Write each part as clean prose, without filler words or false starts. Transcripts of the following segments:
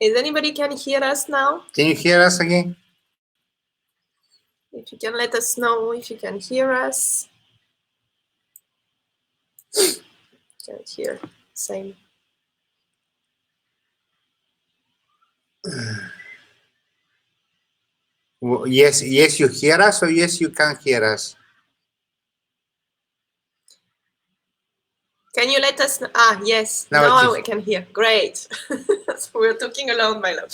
Is anybody can hear us now? Can you hear us again? If you can let us know if you can hear us. Can't hear. Same. Yes, yes, you hear us, or yes, you can't hear us. Can you let us know? Ah, yes. Now it Now is. I can hear. Great. So we're talking alone, my love.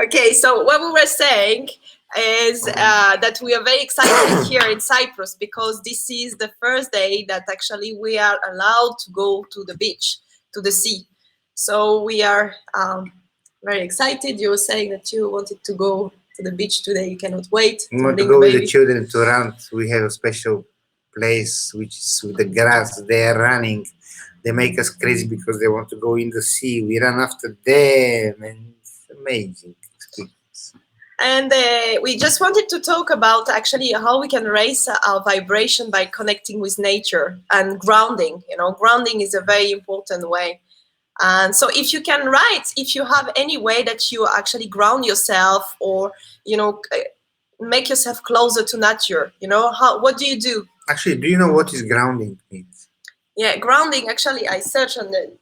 Okay, so what we were saying is that we are very excited here in Cyprus because this is the first day that actually we are allowed to go to the beach, to the sea. So we are very excited. You were saying that you wanted to go to the beach today. You cannot wait We to want to bring the go with the baby. children to run. We have a special place which is with the grass. They are running. They make us crazy because they want to go in the sea. We run after them, and it's amazing experience. And we just wanted to talk about actually how we can raise our vibration by connecting with nature and grounding. You know, grounding is a very important way. And so if you can write, if you have any way that you actually ground yourself or, you know, make yourself closer to nature, you know, what do you do? Actually, do you know what is grounding means? Yeah, grounding, actually, I searched on the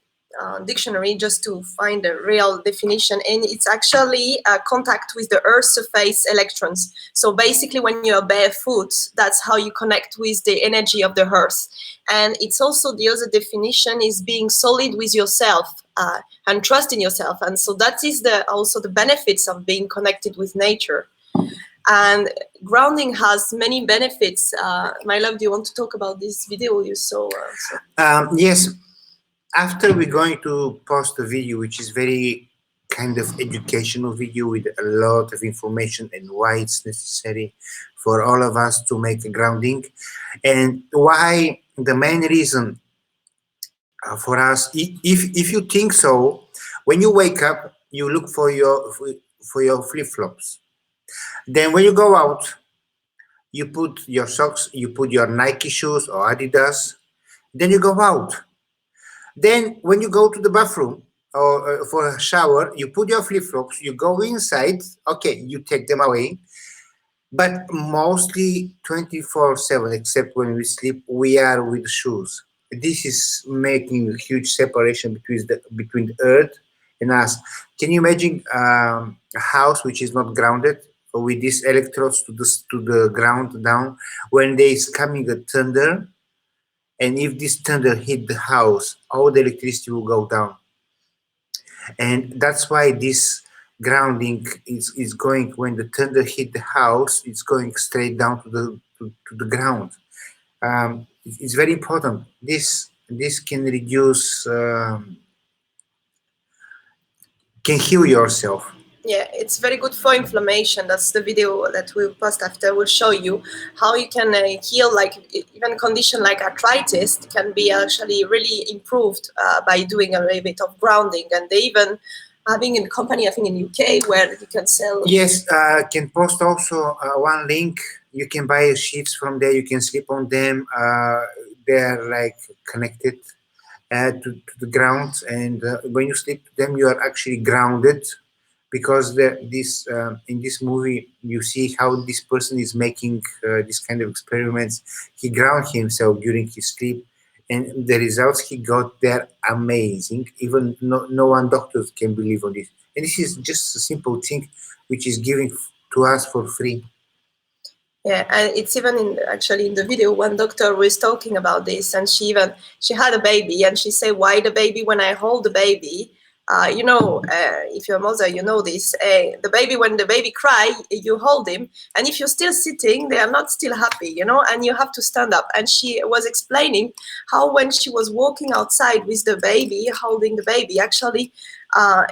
dictionary just to find a real definition, and it's actually contact with the earth surface electrons. So basically, when you are barefoot, that's how you connect with the energy of the earth. And it's also, the other definition is being solid with yourself and trust in yourself. And so that is also the benefits of being connected with nature. And grounding has many benefits. My love, do you want to talk about this video you saw? Yes. After we're going to post a video, which is very kind of educational video with a lot of information and why it's necessary for all of us to make a grounding, and why the main reason for us, if you think so, when you wake up, you look for your flip flops. Then when you go out, you put your socks, you put your Nike shoes or Adidas. Then you go out. Then when you go to the bathroom or for a shower, you put your flip flops. You go inside. Okay, you take them away. But mostly 24/7, except when we sleep, we are with shoes. This is making a huge separation between the earth and us. Can you imagine a house which is not grounded with these electrodes to the ground down? When there is coming a thunder, and if this thunder hit the house, all the electricity will go down. And that's why this grounding is going, when the thunder hit the house, it's going straight down to the ground. It's very important. This can reduce, can heal yourself. Yeah, it's very good for inflammation. That's the video that we'll post after. Will show you how you can heal, like even a condition like arthritis can be actually really improved by doing a little bit of grounding. And they even having a company, I think in UK, where you can sell. Yes, can post also one link. You can buy sheets from there. You can sleep on them. They're like connected to the ground, and when you sleep to them, you are actually grounded, because in this movie you see how this person is making this kind of experiments. He ground himself during his sleep, and the results he got, they're amazing. Even no one doctor can believe on this, and this is just a simple thing which is given to us for free. Yeah, and it's even actually in the video, one doctor was talking about this, and she had a baby, and she said, why the baby, when I hold the baby, if you're a mother, you know this, the baby, when the baby cry, you hold him, and if you're still sitting, they are not still happy, and you have to stand up. And she was explaining how when she was walking outside with the baby, holding the baby, actually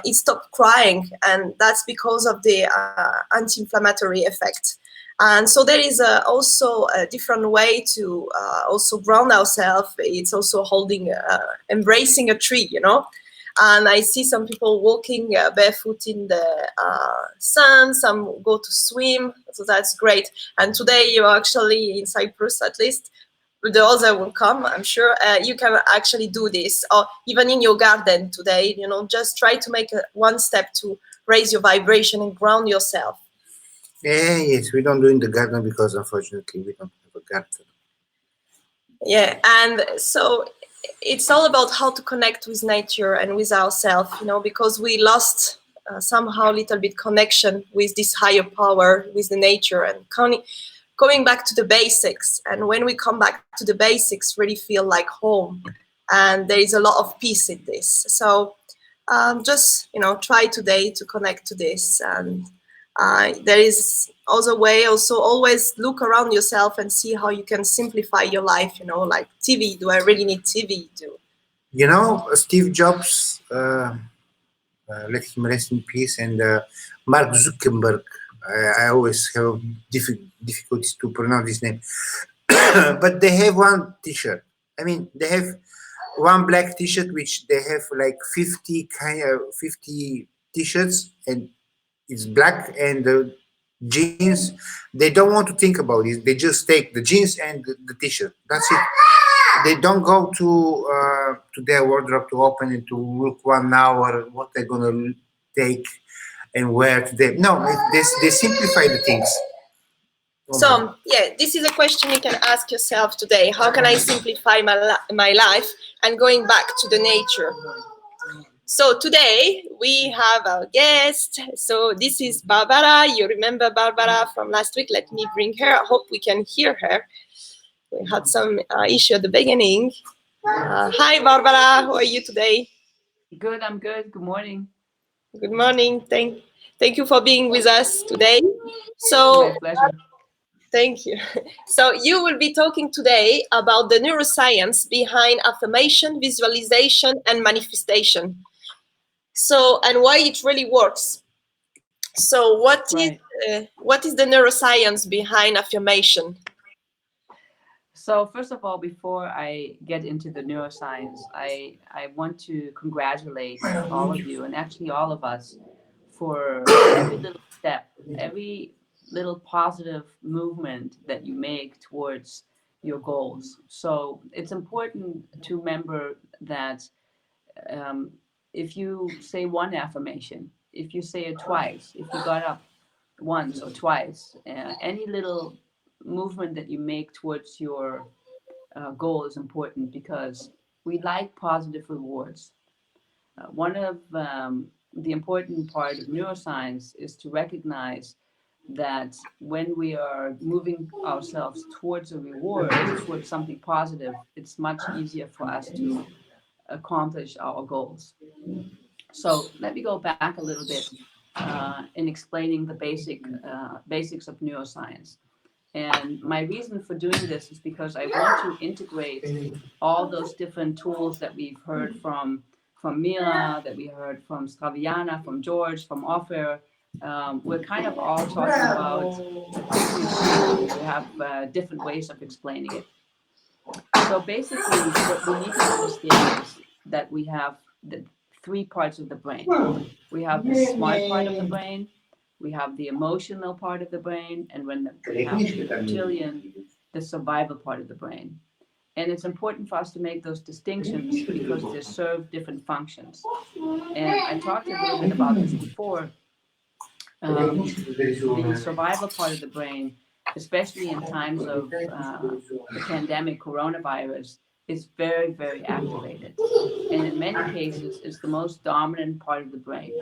it stopped crying, and that's because of the anti-inflammatory effect. And so there is also a different way to also ground ourselves. It's also embracing a tree, And I see some people walking barefoot in the sun, some go to swim, so that's great. And today you're actually in Cyprus, at least. the other will come, I'm sure. You can actually do this, or even in your garden today, just try to make one step to raise your vibration and ground yourself. Yeah, yes, we don't do in the garden because unfortunately we don't have a garden. Yeah, and so it's all about how to connect with nature and with ourselves, because we lost somehow a little bit connection with this higher power, with the nature, and going back to the basics. And when we come back to the basics, really feel like home. And there is a lot of peace in this. So just try today to connect to this. And there is also a way, also always look around yourself and see how you can simplify your life, like TV. Do I really need TV? Steve Jobs, let him rest in peace, and Mark Zuckerberg. I always have difficulties to pronounce his name, but they have one T-shirt. I mean, they have one black T-shirt, which they have like 50 T-shirts, and it's black, and the jeans. They don't want to think about it. They just take the jeans and the T-shirt. That's it. They don't go to their wardrobe to open it to look 1 hour what they're gonna take and wear today. No, they simplify the things. So, yeah, this is a question you can ask yourself today. How can I simplify my life and going back to the nature? So today we have our guest. So this is Barbara. You remember Barbara from last week? Let me bring her. I hope we can hear her. We had some issue at the beginning. Hi, Barbara. How are you today? Good, I'm good. Good morning. Good morning. Thank you for being with us today. My So pleasure. thank you. So you will be talking today about the neuroscience behind affirmation, visualization, and manifestation. So, and why it really works. So Right. what is the neuroscience behind affirmation? So first of all, before I get into the neuroscience, I want to congratulate all of you and actually all of us for every little step, every little positive movement that you make towards your goals. So it's important to remember that um, if you say one affirmation, if you say it twice, if you got up once or twice, any little movement that you make towards your goal is important because we like positive rewards. One of the important part of neuroscience is to recognize that when we are moving ourselves towards a reward, towards something positive, it's much easier for us to accomplish our goals. So let me go back a little bit in explaining the basics of neuroscience. And my reason for doing this is because I want to integrate all those different tools that we've heard from Mila, that we heard from Straviana, from George, from Offer. We're kind of all talking about the big machine, and we have different ways of explaining it. So basically, what we need to understand is that we have the three parts of the brain. We have the smart part of the brain, we have the emotional part of the brain, and when we have the reptilian, the survival part of the brain. And it's important for us to make those distinctions because they serve different functions. And I talked a little bit about this before. The survival part of the brain, especially in times of the pandemic coronavirus, is very, very activated. And in many cases, it's the most dominant part of the brain.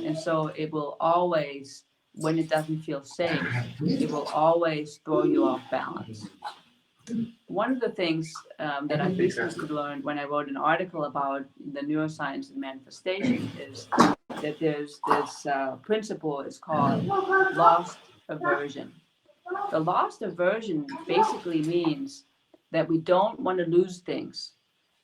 And so it will always, when it doesn't feel safe, it will always throw you off balance. One of the things that I recently learned when I wrote an article about the neuroscience and manifestation is that there's this principle, it's called lost aversion. The lost aversion basically means that we don't want to lose things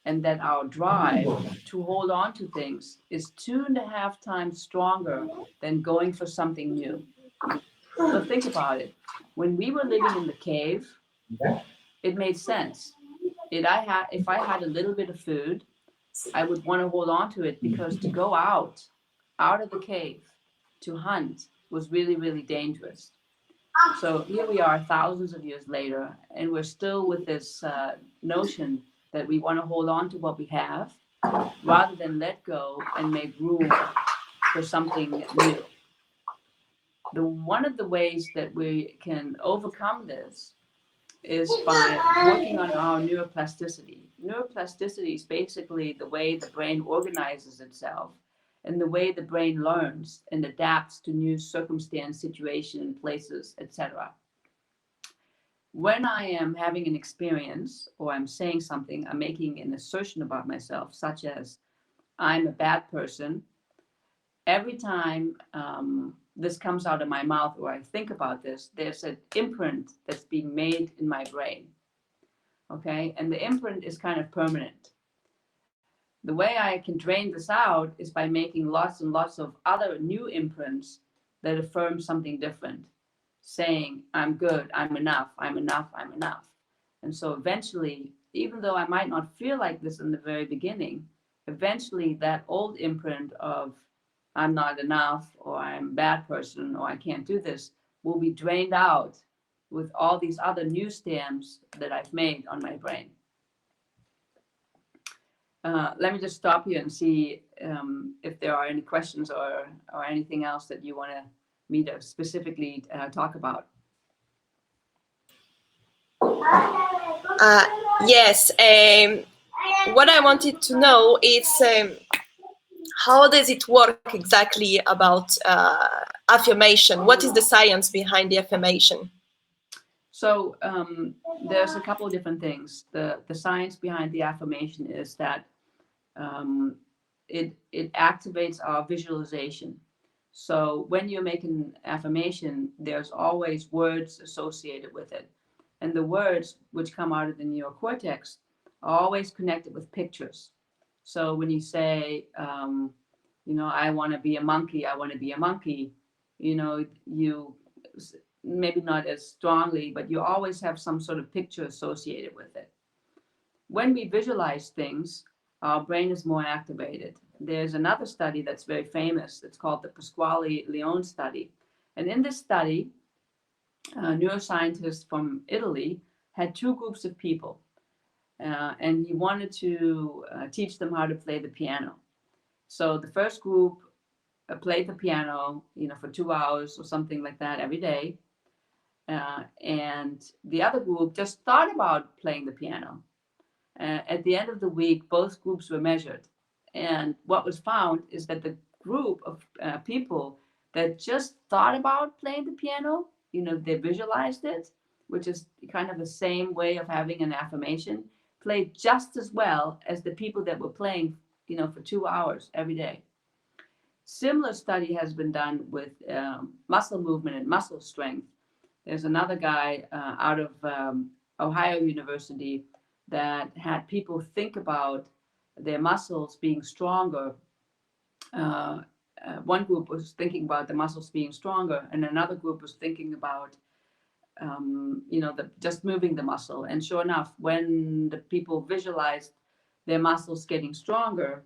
and that our drive to hold on to things is 2.5 times stronger than going for something new. So think about it. When we were living in the cave, it made sense. If I had a little bit of food, I would want to hold on to it because to go out of the cave to hunt was really, really dangerous. So here we are thousands of years later, and we're still with this notion that we want to hold on to what we have rather than let go and make room for something new. One of the ways that we can overcome this is by working on our neuroplasticity. Neuroplasticity is basically the way the brain organizes itself and the way the brain learns and adapts to new circumstance, situation, places, etc. When I am having an experience or I'm saying something, I'm making an assertion about myself, such as I'm a bad person, every time this comes out of my mouth or I think about this, there's an imprint that's being made in my brain. Okay. And the imprint is kind of permanent. The way I can drain this out is by making lots and lots of other new imprints that affirm something different, saying, I'm good, I'm enough, I'm enough, I'm enough. And so eventually, even though I might not feel like this in the very beginning, eventually that old imprint of I'm not enough or I'm a bad person or I can't do this will be drained out with all these other new stamps that I've made on my brain. Let me just stop you and see if there are any questions or anything else that you want me to specifically talk about. Yes. What I wanted to know is how does it work exactly about affirmation? What is the science behind the affirmation? So there's a couple of different things. The science behind the affirmation is that it activates our visualization. So when you make an affirmation, there's always words associated with it. And the words which come out of the neocortex are always connected with pictures. So when you say, I want to be a monkey, I want to be a monkey, you maybe not as strongly, but you always have some sort of picture associated with it. When we visualize things, our brain is more activated. There's another study that's very famous. It's called the Pasquale-Leone study. And in this study, neuroscientists from Italy had two groups of people. And he wanted to teach them how to play the piano. So the first group played the piano, for 2 hours or something like that every day. And the other group just thought about playing the piano. At the end of the week, both groups were measured. And what was found is that the group of people that just thought about playing the piano, they visualized it, which is kind of the same way of having an affirmation, played just as well as the people that were playing, for 2 hours every day. Similar study has been done with muscle movement and muscle strength. There's another guy out of Ohio University that had people think about their muscles being stronger. One group was thinking about the muscles being stronger, and another group was thinking about, just moving the muscle. And sure enough, when the people visualized their muscles getting stronger,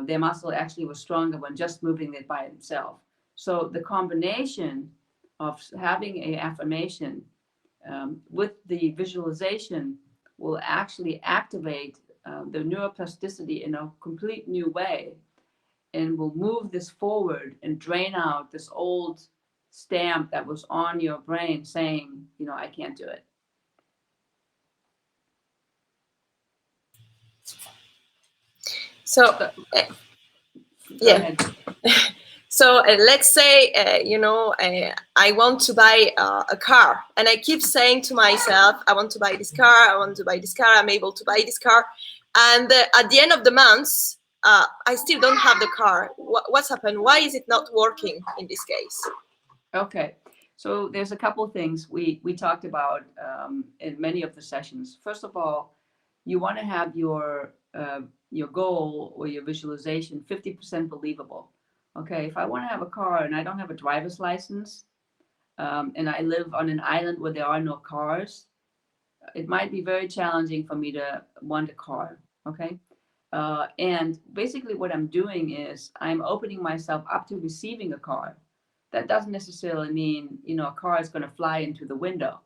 their muscle actually was stronger when just moving it by itself. So the combination of having an affirmation with the visualization will actually activate the neuroplasticity in a complete new way and will move this forward and drain out this old stamp that was on your brain saying, I can't do it. So, yeah. So let's say, I want to buy a car, and I keep saying to myself, I want to buy this car, I want to buy this car, I'm able to buy this car. And at the end of the month, I still don't have the car. What's happened? Why is it not working in this case? Okay. So there's a couple of things we talked about in many of the sessions. First of all, you want to have your goal or your visualization 50% believable. Okay, if I want to have a car and I don't have a driver's license, and I live on an island where there are no cars, it might be very challenging for me to want a car. Okay, and basically what I'm doing is I'm opening myself up to receiving a car. that doesn't necessarily mean, a car is going to fly into the window.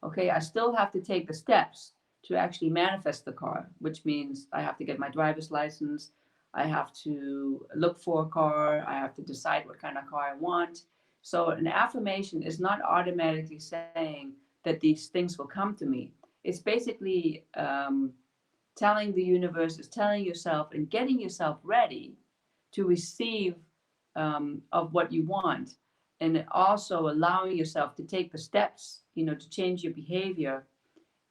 Okay, I still have to take the steps to actually manifest the car, which means I have to get my driver's license. I have to look for a car. I have to decide what kind of car I want. So an affirmation is not automatically saying that these things will come to me. It's basically telling the universe, is telling yourself and getting yourself ready to receive of what you want, and also allowing yourself to take the steps, to change your behavior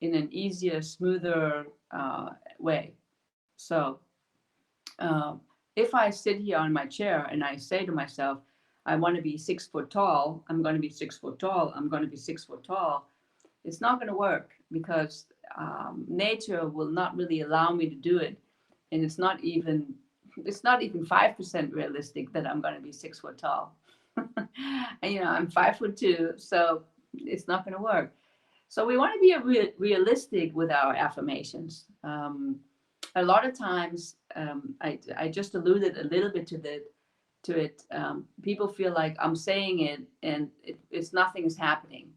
in an easier, smoother way. So if I sit here on my chair and I say to myself, I want to be 6 foot tall, I'm going to be 6 foot tall, I'm going to be 6 foot tall, it's not going to work, because nature will not really allow me to do it. And it's not even 5% realistic that I'm going to be 6 foot tall. And I'm 5'2", so it's not going to work. So we want to be realistic with our affirmations. A lot of times, I just alluded a little bit to it. People feel like I'm saying it and it's nothing is happening.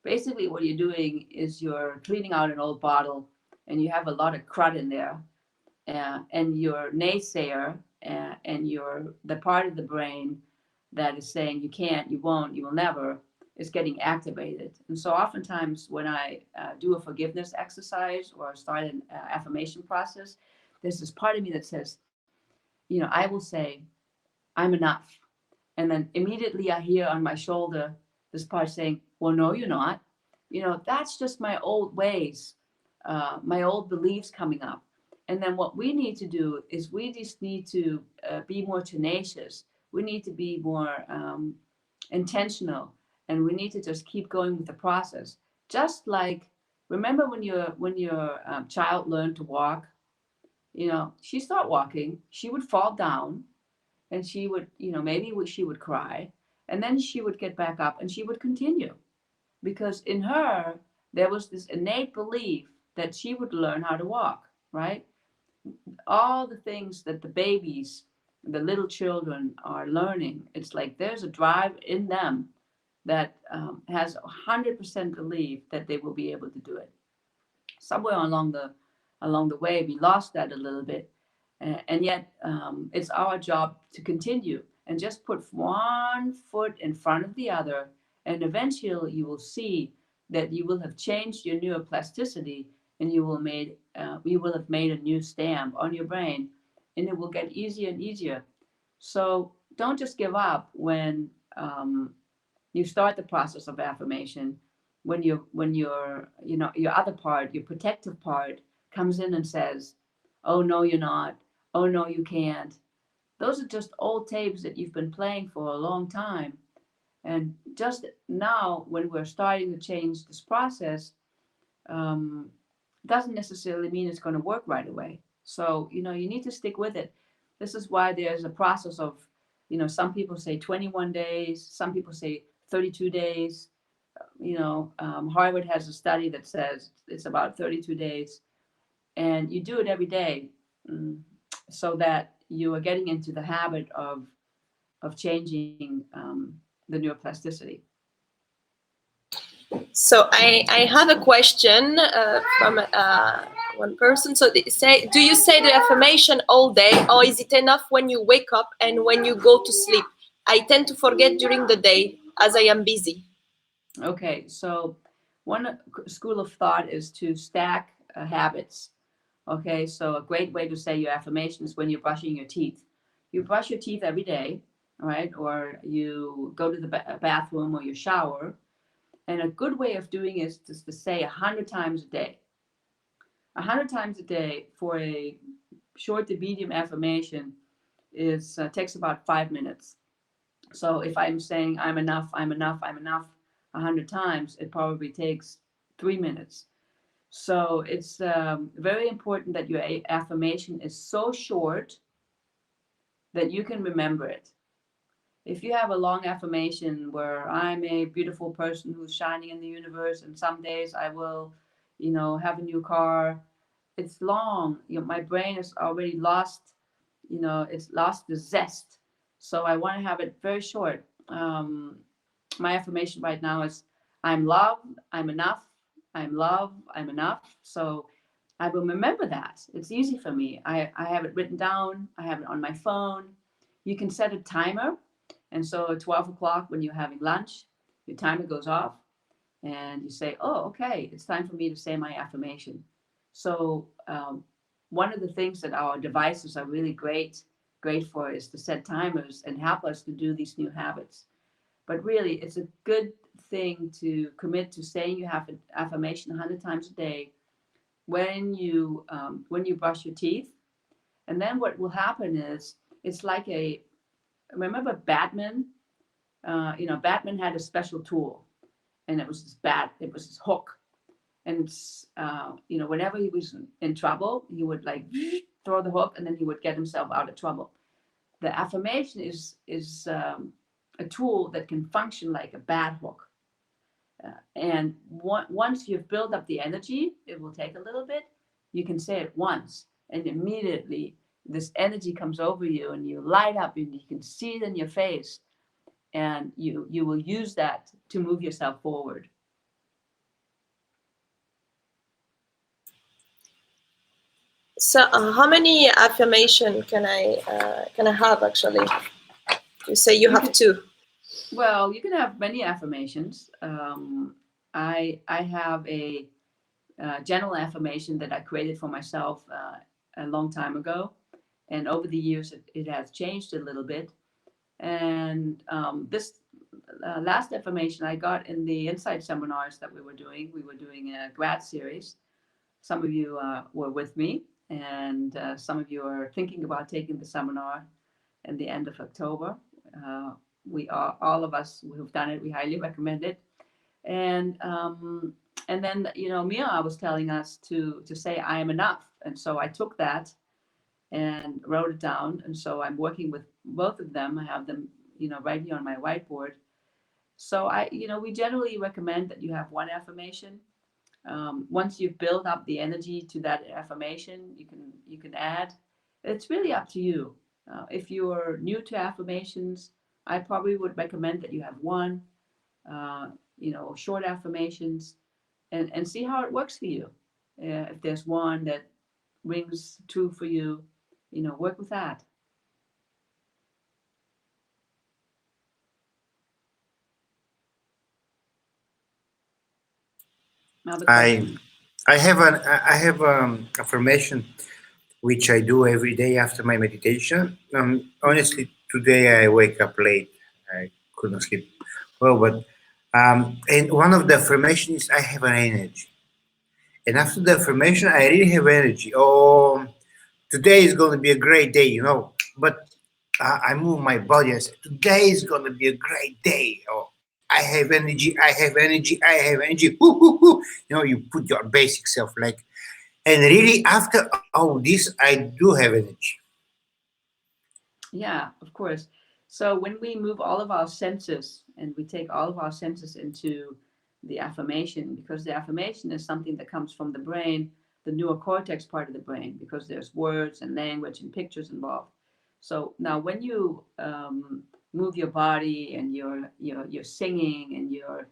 Basically, what you're doing is you're cleaning out an old bottle, and you have a lot of crud in there, and your naysayer, and the part of the brain that is saying you can't, you won't, you will never, is getting activated. And so oftentimes when I do a forgiveness exercise or start an affirmation process, there's this part of me that says, I will say, I'm enough. And then immediately I hear on my shoulder this part saying, well, no, you're not. That's just my old ways, my old beliefs coming up. And then what we need to do is we just need to be more tenacious. We need to be more intentional, and we need to just keep going with the process. Just like, remember when your child learned to walk, she started walking, she would fall down, and she would, maybe she would cry, and then she would get back up and she would continue, because in her there was this innate belief that she would learn how to walk, right? All the things that the little children are learning, it's like there's a drive in them that has 100% belief that they will be able to do it. Somewhere along the way, we lost that a little bit, and yet it's our job to continue and just put one foot in front of the other, and eventually you will see that you will have changed your neuroplasticity, and you will have made a new stamp on your brain, and it will get easier and easier. So don't just give up when you start the process of affirmation. When your other part, your protective part, comes in and says, oh no, you're not, oh no, you can't. Those are just old tapes that you've been playing for a long time. And just now, when we're starting to change this process, doesn't necessarily mean it's going to work right away. So, you need to stick with it. This is why there's a process of, some people say 21 days, some people say 32 days. Harvard has a study that says it's about 32 days. And you do it every day, so that you are getting into the habit of changing the neuroplasticity. So I have a question from one person. So they say, do you say the affirmation all day, or is it enough when you wake up and when you go to sleep? I tend to forget during the day as I am busy. Okay, so one school of thought is to stack habits. Okay, so a great way to say your affirmation is when you're brushing your teeth. You brush your teeth every day, right? Or you go to the bathroom or you shower. And a good way of doing it is just to say 100 times a day. 100 times a day for a short to medium affirmation takes about 5 minutes. So if I'm saying I'm enough, I'm enough, I'm enough 100 times, it probably takes 3 minutes. So it's very important that your affirmation is so short that you can remember it. If you have a long affirmation where I'm a beautiful person who's shining in the universe, and some days I will, have a new car, it's long. My brain has already lost, it's lost the zest. So I want to have it very short. my affirmation right now is I'm loved, I'm enough, I'm loved, I'm enough. So I will remember that. It's easy for me. I have it written down, I have it on my phone. You can set a timer. And so at 12 o'clock when you're having lunch, your timer goes off and you say, oh, okay, it's time for me to say my affirmation. So one of the things that our devices are really great for is to set timers and help us to do these new habits. But really, it's a good thing to commit to saying you have an affirmation 100 times a day when you brush your teeth. And then what will happen is it's like a remember Batman. Batman had a special tool, and it was this bat. It was this hook, and whenever he was in trouble, he would like throw the hook, and then he would get himself out of trouble. The affirmation is a tool that can function like a bat hook. And once you've built up the energy, it will take a little bit. You can say it once, and immediately this energy comes over you, and you light up, and you can see it in your face, and you will use that to move yourself forward. So, how many affirmation can I have actually? You say you have two. Well, you can have many affirmations. I have a general affirmation that I created for myself a long time ago, and over the years it has changed a little bit. And this last affirmation I got in the Insight seminars that we were doing. We were doing a grad series. Some of you were with me, and some of you are thinking about taking the seminar in the end of October. We are all of us who've done it. We highly recommend it. And then Mia was telling us to say I am enough, and so I took that and wrote it down. And so I'm working with both of them. I have them right here on my whiteboard. So we generally recommend that you have one affirmation. Once you've built up the energy to that affirmation, you can add. It's really up to you. If you're new to affirmations, I probably would recommend that you have one, short affirmations, and see how it works for you. If there's one that rings true for you, work with that. I I have affirmation which I do every day after my meditation. Honestly, today I wake up late. I couldn't sleep well, but and one of the affirmations is I have an energy. And after the affirmation, I really have energy. Oh, today is going to be a great day, But I move my body. I say, today is going to be a great day. Oh, I have energy. I have energy. I have energy. Woo, woo, woo. You put your basic self like, and really after all this, I do have energy. Yeah, of course. So when we move all of our senses and we take all of our senses into the affirmation, because the affirmation is something that comes from the brain, the neocortex part of the brain, because there's words and language and pictures involved. So now when you move your body and you're singing and you're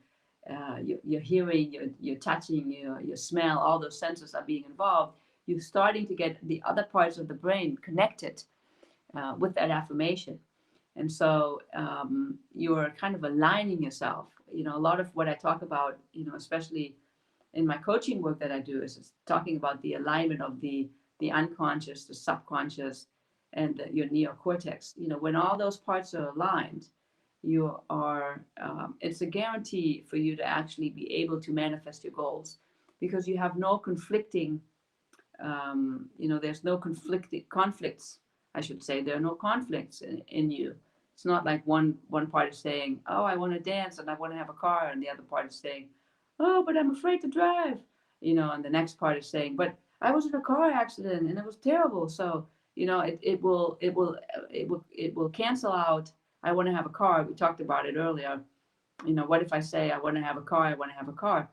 hearing, you're touching, your smell, all those senses are being involved, you're starting to get the other parts of the brain connected with that affirmation. And so you're kind of aligning yourself. A lot of what I talk about, especially in my coaching work that I do, is talking about the alignment of the unconscious, the subconscious, and your neocortex. When all those parts are aligned, you are. It's a guarantee for you to actually be able to manifest your goals, because you have no conflicting. There's no conflicts. I should say there are no conflicts in you. It's not like one part is saying, "Oh, I want to dance and I want to have a car," and the other part is saying, "Oh, but I'm afraid to drive," and the next part is saying, "But I was in a car accident and it was terrible." So it will cancel out. I want to have a car. We talked about it earlier. What if I say I want to have a car? I want to have a car.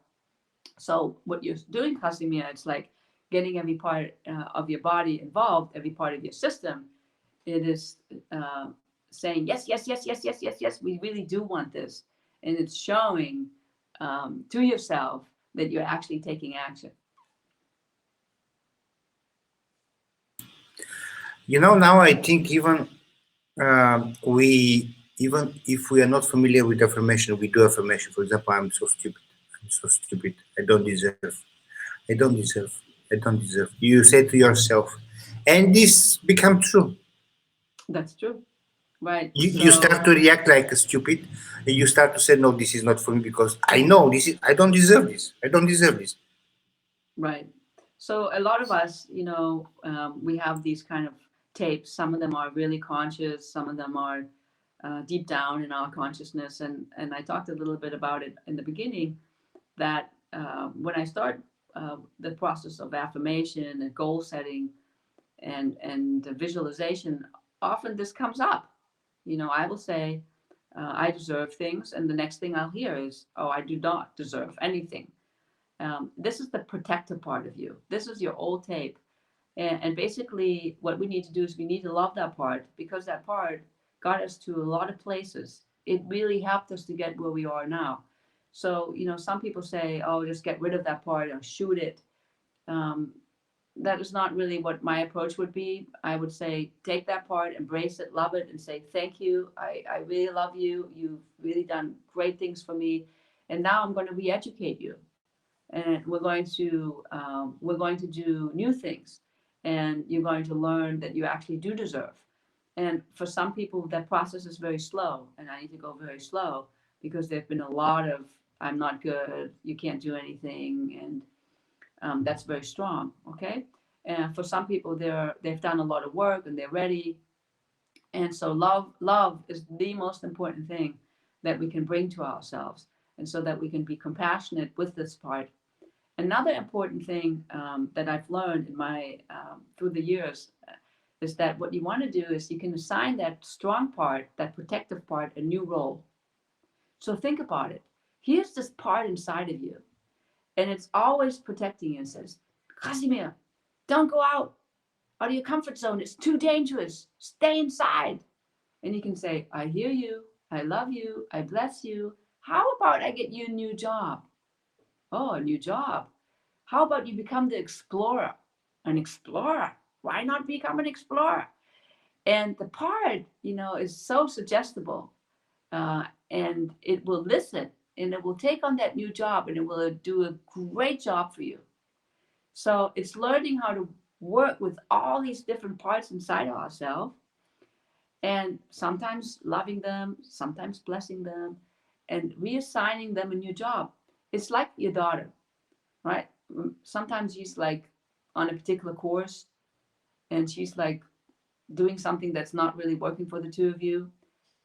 So what you're doing, Casimir, it's like getting every part of your body involved, every part of your system. It is saying yes, yes, yes, yes, yes, yes, yes, we really do want this, and it's showing to yourself that you're actually taking action. Now I think we even if we are not familiar with affirmation, we do affirmation. For example, I'm so stupid. I'm so stupid. I don't deserve. I don't deserve. I don't deserve. You say to yourself, and this become true. That's true, right? You So start to react like a stupid, and you start to say, "No, this is not for me because I know this is. I don't deserve this. I don't deserve this." right. So a lot of us, we have these kind of tapes. Some of them are really conscious. Some of them are deep down in our consciousness. And I talked a little bit about it in the beginning that when I start the process of affirmation and goal setting and visualization, often this comes up. I will say, I deserve things, and the next thing I'll hear is, oh, I do not deserve anything. This is the protective part of you. This is your old tape. And basically, what we need to do is we need to love that part, because that part got us to a lot of places. It really helped us to get where we are now. So, some people say, oh, just get rid of that part or shoot it. Um, that is not really what my approach would be. I would say, take that part, embrace it, love it, and say, thank you. I really love you. You've really done great things for me. And now I'm going to re-educate you. And we're going to do new things. And you're going to learn that you actually do deserve. And for some people, that process is very slow. And I need to go very slow because there've been a lot of, I'm not good, you can't do anything. And that's very strong. Okay. And for some people, they've done a lot of work and they're ready. And so love is the most important thing that we can bring to ourselves, and so that we can be compassionate with this part. Another important thing that I've learned in my through the years is that what you want to do is you can assign that strong part, that protective part, a new role. So think about it. Here's this part inside of you, and it's always protecting you and says, Casimir, don't go out of your comfort zone. It's too dangerous. Stay inside. And you can say, I hear you. I love you. I bless you. How about I get you a new job? Oh, a new job. How about you become the explorer? An explorer. Why not become an explorer? And the part, is so suggestible. And it will listen, and it will take on that new job, and it will do a great job for you. So it's learning how to work with all these different parts inside of ourselves, and sometimes loving them, sometimes blessing them, and reassigning them a new job. It's like your daughter, right? Sometimes she's like on a particular course, and she's like doing something that's not really working for the two of you.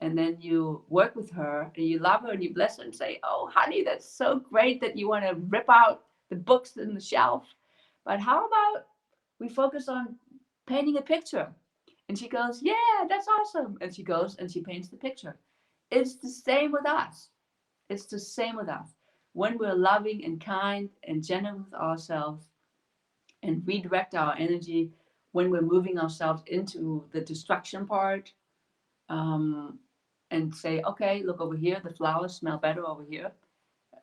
And then you work with her and you love her and you bless her and say, oh, honey, that's so great that you want to rip out the books in the shelf. But how about we focus on painting a picture? And she goes, yeah, that's awesome. And she goes and she paints the picture. It's the same with us. It's the same with us. When we're loving and kind and gentle with ourselves and redirect our energy, when we're moving ourselves into the destruction part, and say, okay, look over here, the flowers smell better over here.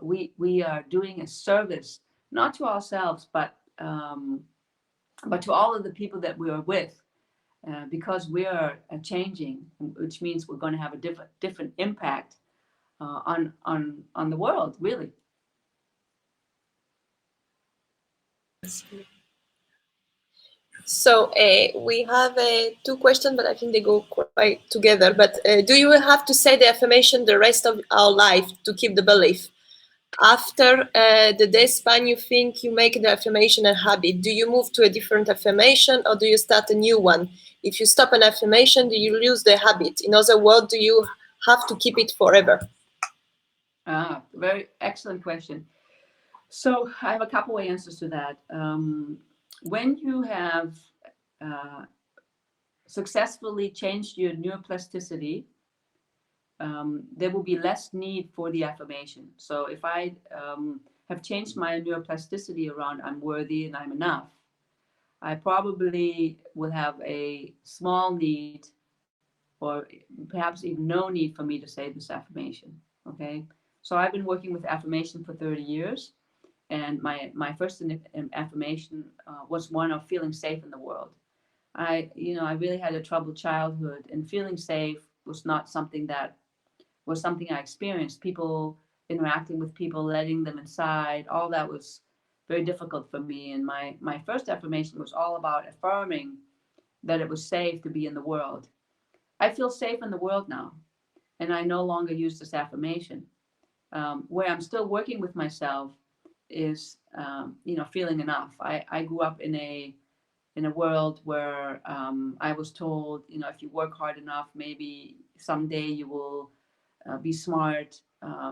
We are doing a service, not to ourselves, but to all of the people that we are with, because we are changing, which means we're going to have a different impact on the world, really. So we have two questions, but I think they go quite together. But do you have to say the affirmation the rest of our life to keep the belief? After the day span, you think you make the affirmation a habit. Do you move to a different affirmation, or do you start a new one? If you stop an affirmation, do you lose the habit? In other words, do you have to keep it forever? Very excellent question. So I have a couple of answers to that. When you have successfully changed your neuroplasticity, there will be less need for the affirmation. So if I have changed my neuroplasticity around I'm worthy and I'm enough, I probably will have a small need or perhaps even no need for me to say this affirmation. Okay, so I've been working with affirmation for 30 years, and my first affirmation was one of feeling safe in the world. I really had a troubled childhood, and feeling safe was not something that was something I experienced. People interacting with people, letting them inside, all that was very difficult for me. And my first affirmation was all about affirming that it was safe to be in the world. I feel safe in the world now, and I no longer use this affirmation. Where I'm still working with myself is, feeling enough. I grew up in a world where I was told, if you work hard enough, maybe someday you will be smart.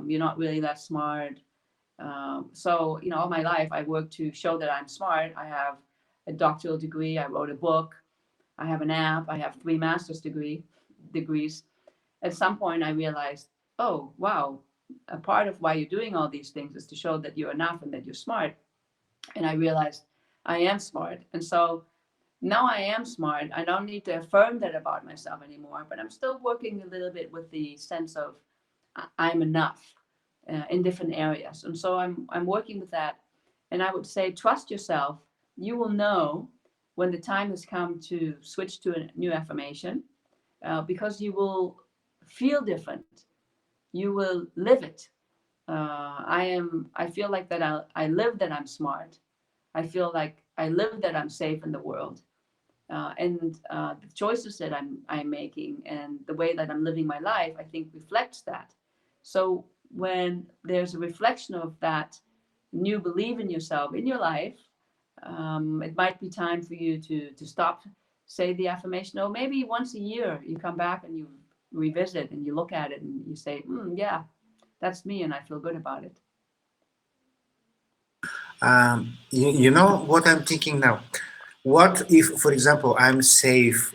You're not really that smart. So, all my life I worked to show that I'm smart. I have a doctoral degree. I wrote a book. I have an app. I have 3 master's degrees. At some point, I realized, oh, wow, a part of why you're doing all these things is to show that you're enough and that you're smart. And I realized I am smart. And so now I am smart. I don't need to affirm that about myself anymore, but I'm still working a little bit with the sense of I'm enough in different areas. And so I'm working with that. And I would say, trust yourself. You will know when the time has come to switch to a new affirmation, because you will feel different. You will live it. I feel like that I live that I'm smart. I feel like I live that I'm safe in the world. And the choices that I'm making and the way that I'm living my life, I think reflects that. So when there's a reflection of that new belief in yourself in your life, it might be time for you to stop, say the affirmation, or maybe once a year you come back and you revisit and you look at it and you say, yeah, that's me, and I feel good about it. You know what I'm thinking now? What if, for example, I'm safe?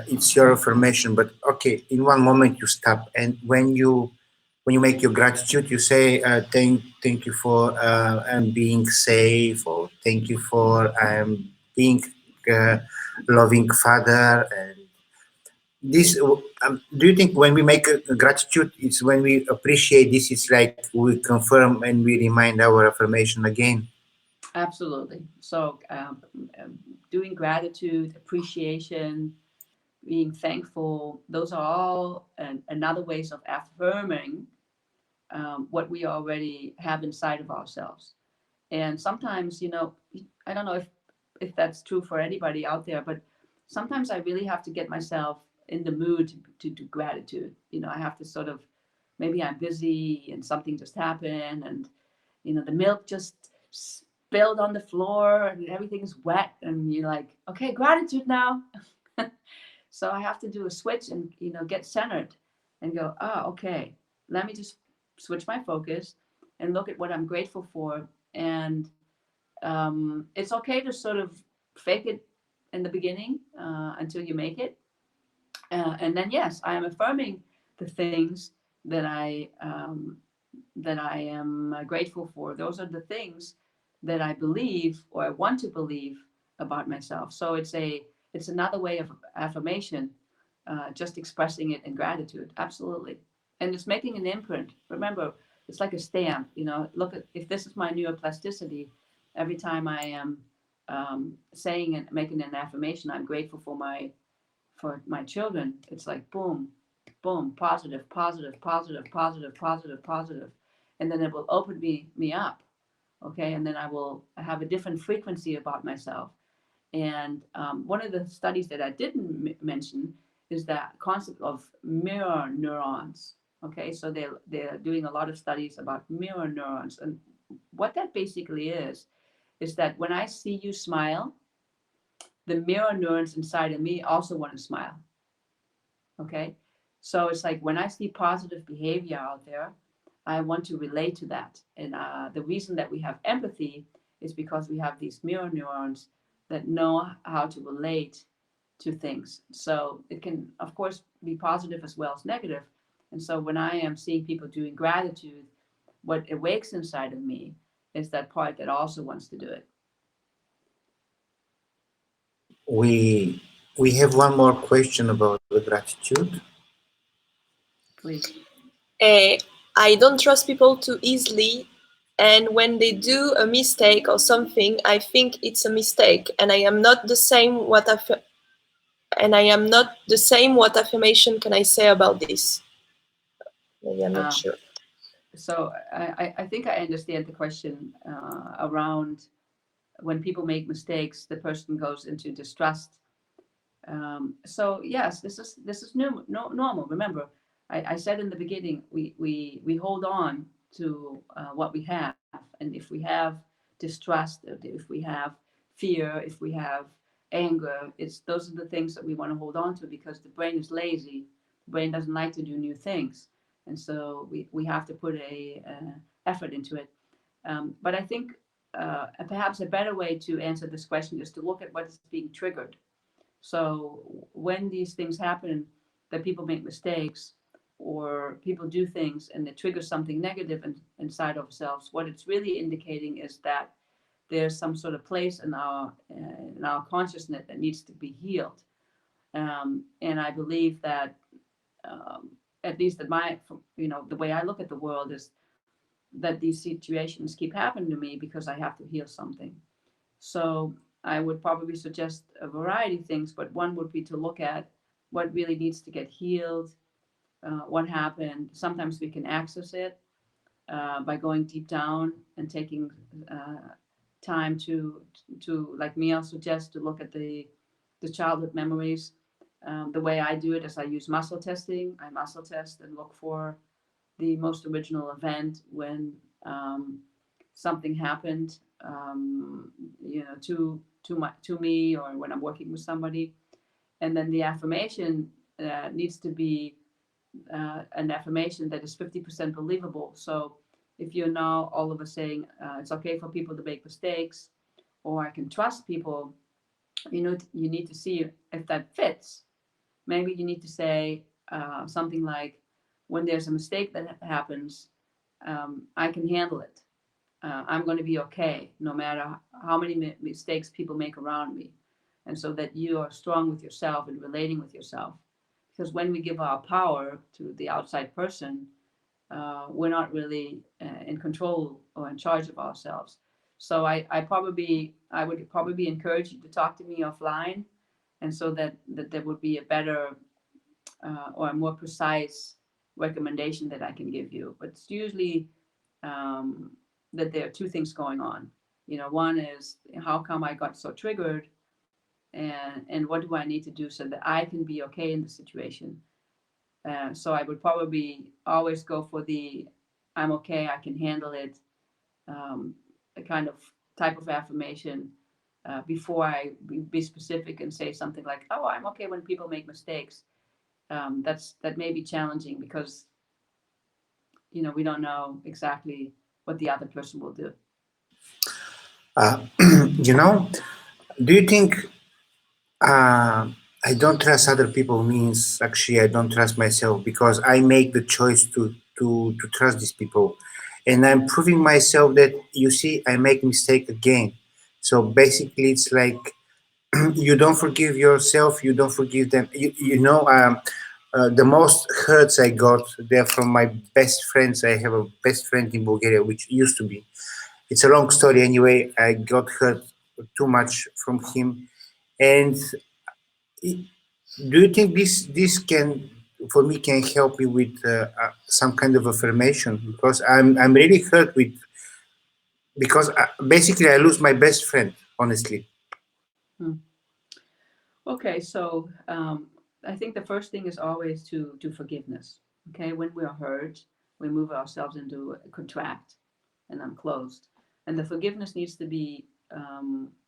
It's your affirmation, but okay, in one moment you stop, and when you make your gratitude, you say thank you for I'm being safe, or thank you for I'm being uh, loving father. And this, do you think when we make a gratitude, it's when we appreciate this? It's like we confirm and we remind our affirmation again. Absolutely. So doing gratitude, appreciation, being thankful, those are all another ways of affirming what we already have inside of ourselves. And sometimes, I don't know if that's true for anybody out there, but sometimes I really have to get myself in the mood to do gratitude. I have to sort of, maybe I'm busy and something just happened, and the milk just spilled on the floor and everything's wet, and you're like, okay, gratitude now. So I have to do a switch and get centered and go, okay, let me just switch my focus and look at what I'm grateful for. And it's okay to sort of fake it in the beginning until you make it. And then, yes, I am affirming the things that I am grateful for. Those are the things that I believe or I want to believe about myself. So it's another way of affirmation, just expressing it in gratitude. Absolutely. And it's making an imprint. Remember, it's like a stamp. Look at, if this is my neuroplasticity, every time I am saying and making an affirmation, I'm grateful for my children. It's like boom, boom, positive, positive, positive, positive, positive, positive, and then it will open me up. Okay, and then I will have a different frequency about myself. And one of the studies that I didn't mention is that concept of mirror neurons. Okay, so they're doing a lot of studies about mirror neurons, and what that basically is that when I see you smile, the mirror neurons inside of me also want to smile. Okay, so it's like when I see positive behavior out there, I want to relate to that. And the reason that we have empathy is because we have these mirror neurons that know how to relate to things. So it can, of course, be positive as well as negative. And so when I am seeing people doing gratitude, what awakes inside of me is that part that also wants to do it. We have one more question about the gratitude. Please. Uh, I don't trust people too easily, and when they do a mistake or something, I think it's a mistake, and I am not the same. What affirmation can I say about this? Maybe I'm not Uh, sure. so I think I understand the question around when people make mistakes, the person goes into distrust. So yes, this is new, no, normal. Remember, I said in the beginning, we hold on to what we have, and if we have distrust, if we have fear, if we have anger, it's those are the things that we want to hold on to because the brain is lazy. The brain doesn't like to do new things, and so we have to put a effort into it. But I think perhaps a better way to answer this question is to look at what is being triggered. So when these things happen, that people make mistakes or people do things and it triggers something negative inside of ourselves, what it's really indicating is that there's some sort of place in our consciousness that needs to be healed. And I believe that at least at my, the way I look at the world is that these situations keep happening to me because I have to heal something. So I would probably suggest a variety of things, but one would be to look at what really needs to get healed, what happened. Sometimes we can access it by going deep down and taking time to like Mia suggests, to look at the childhood memories. The way I do it is I use muscle testing. I muscle test and look for the most original event when something happened, to me, or when I'm working with somebody. And then the affirmation needs to be an affirmation that is 50% believable. So if you're now all of us saying it's okay for people to make mistakes, or I can trust people, you need to see if that fits. Maybe you need to say something like, when there's a mistake that happens, I can handle it. I'm going to be okay no matter how many mistakes people make around me. And so that you are strong with yourself and relating with yourself. Because when we give our power to the outside person, we're not really in control or in charge of ourselves. So I would probably encourage you to talk to me offline, and so that there would be a better or a more precise recommendation that I can give you. But it's usually that there are two things going on. One is, how come I got so triggered, and what do I need to do so that I can be okay in the situation. So I would probably always go for the I'm okay, I can handle it, a kind of type of affirmation before I be specific and say something like, "Oh, I'm okay when people make mistakes." That may be challenging because we don't know exactly what the other person will do. Uh, you know, do you think I don't trust other people means actually I don't trust myself because I make the choice to trust these people, and I'm proving myself that you see I make mistake again. So basically, it's like you don't forgive yourself, you don't forgive them. The most hurts I got, they're from my best friends. I have a best friend in Bulgaria, which used to be. It's a long story anyway. I got hurt too much from him, and do you think this can for me can help me with some kind of affirmation because I'm really hurt with because basically I lose my best friend honestly. Hmm. Okay, so I think the first thing is always to do forgiveness. Okay, when we are hurt, we move ourselves into a contract, and I'm closed. And the forgiveness needs to be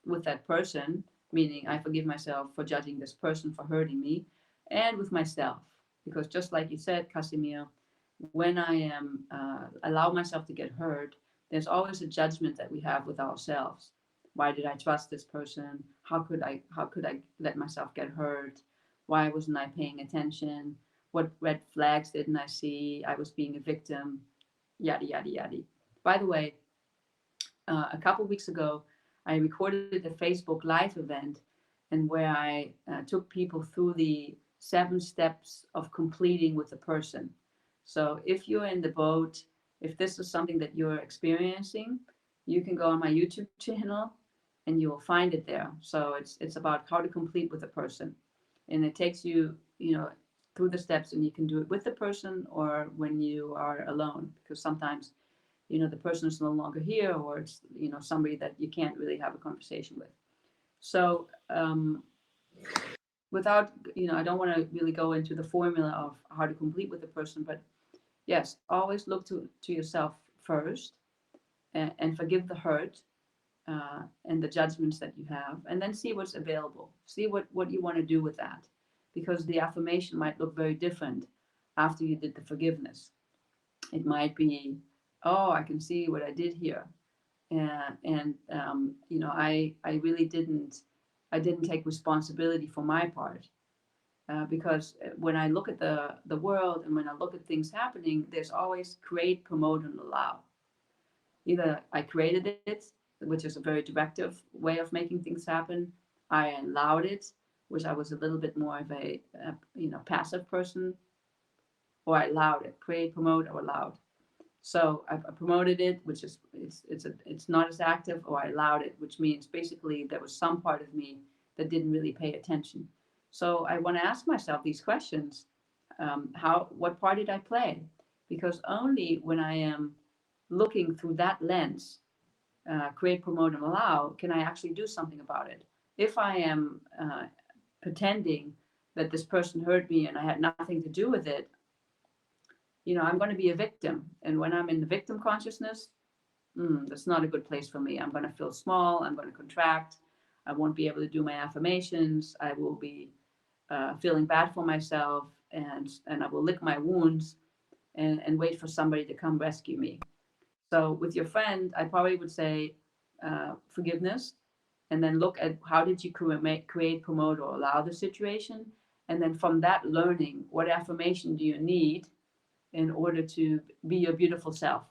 with that person, meaning I forgive myself for judging this person for hurting me, and with myself. Because just like you said, Casimir, when I am allow myself to get hurt, there's always a judgment that we have with ourselves. Why did I trust this person? How could I let myself get hurt? Why wasn't I paying attention? What red flags didn't I see? I was being a victim, yada yada yada. By the way, a couple weeks ago, I recorded a Facebook Live event, and where I took people through the 7 steps of completing with a person. So if you're in the boat, if this is something that you're experiencing, you can go on my YouTube channel and you will find it there. So it's about how to complete with a person, and it takes you, through the steps, and you can do it with the person or when you are alone, because sometimes, the person is no longer here, or it's, somebody that you can't really have a conversation with. So without, I don't want to really go into the formula of how to complete with a person, but yes, always look to yourself first, and forgive the hurt, and the judgments that you have, and then see what's available. See what you want to do with that, because the affirmation might look very different after you did the forgiveness. It might be, oh, I can see what I did here, and I really didn't take responsibility for my part, because when I look at the world and when I look at things happening, there's always create, promote, and allow. Either I created it, which is a very directive way of making things happen. I allowed it, which I was a little bit more of a passive person, or I allowed it, create, promote, or allowed. So I promoted it, which is it's not as active, or I allowed it, which means basically there was some part of me that didn't really pay attention. So I want to ask myself these questions: what part did I play? Because only when I am looking through that lens, create, promote, and allow, can I actually do something about it? If I am pretending that this person hurt me and I had nothing to do with it, I'm going to be a victim. And when I'm in the victim consciousness, that's not a good place for me. I'm going to feel small. I'm going to contract. I won't be able to do my affirmations. I will be feeling bad for myself, and I will lick my wounds and wait for somebody to come rescue me. So with your friend, I probably would say forgiveness, and then look at how did you create, promote, or allow the situation. And then from that learning, what affirmation do you need in order to be your beautiful self?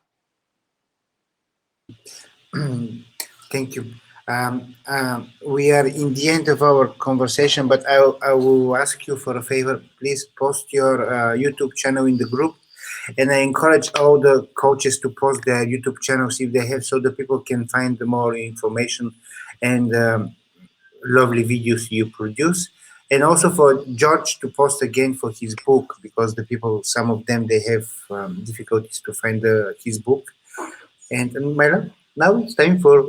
Thank you. We are in the end of our conversation, but I will ask you for a favor. Please post your YouTube channel in the group, and I encourage all the coaches to post their YouTube channels if they have, so that people can find more information and lovely videos you produce. And also for George to post again for his book, because the people, some of them, they have difficulties to find his book. And Myra, now it's time for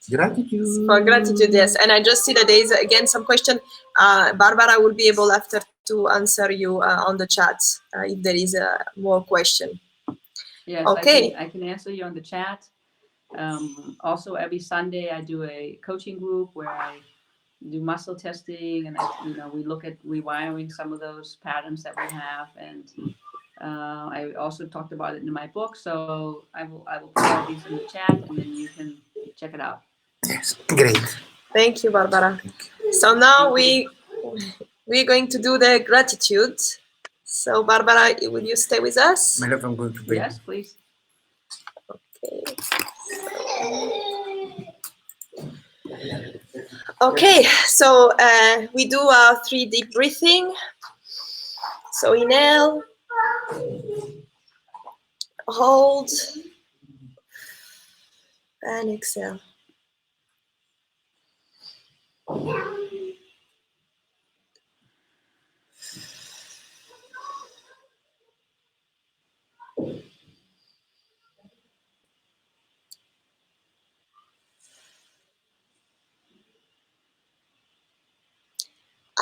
gratitude. For gratitude, yes. And I just see that there is again some question. Barbara will be able after to answer you on the chat if there is more question. Yes, okay. I can answer you on the chat. Also, every Sunday I do a coaching group where I do muscle testing, and we look at rewiring some of those patterns that we have. And I also talked about it in my book, so I will put all these in the chat, and then you can check it out. Yes, great. Thank you, Barbara. So now we're going to do the gratitude. So Barbara, will you stay with us? My love, I'm going to bed. Yes, please. Okay. Okay, so we do our 3 deep breathing. So inhale, hold, and exhale.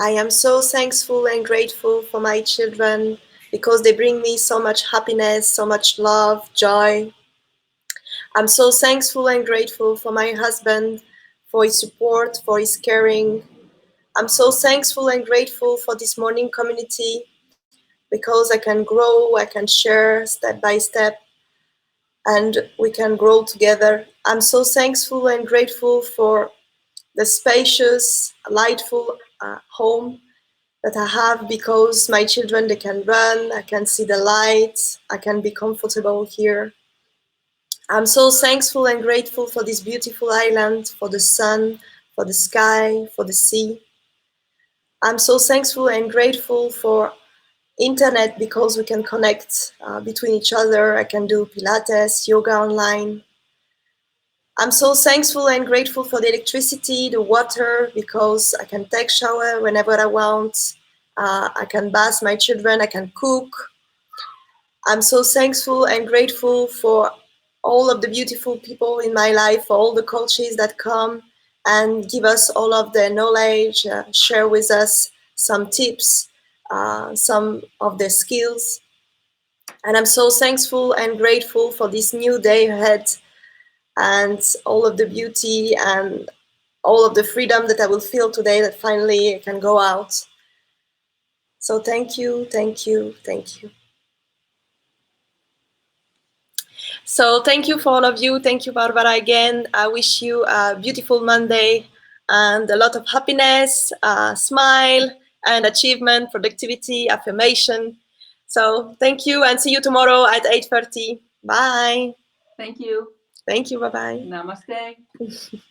I am so thankful and grateful for my children because they bring me so much happiness, so much love, joy. I'm so thankful and grateful for my husband, for his support, for his caring. I'm so thankful and grateful for this morning community because I can grow, I can share step by step, and we can grow together. I'm so thankful and grateful for the spacious, lightful home that I have because my children, they can run, I can see the light, I can be comfortable here. I'm so thankful and grateful for this beautiful island, for the sun, for the sky, for the sea. I'm so thankful and grateful for internet because we can connect between each other. I can do Pilates, yoga online. I'm so thankful and grateful for the electricity, the water, because I can take shower whenever I want. I can bath my children, I can cook. I'm so thankful and grateful for all of the beautiful people in my life, for all the coaches that come and give us all of their knowledge, share with us some tips, some of their skills. And I'm so thankful and grateful for this new day ahead and all of the beauty and all of the freedom that I will feel today, that finally I can go out. So thank you, thank you, thank you. So thank you for all of you. Thank you, Barbara, again. I wish you a beautiful Monday and a lot of happiness, smile, and achievement, productivity, affirmation. So thank you, and see you tomorrow at 8:30. Bye. Thank you. Thank you. Bye-bye. Namaste.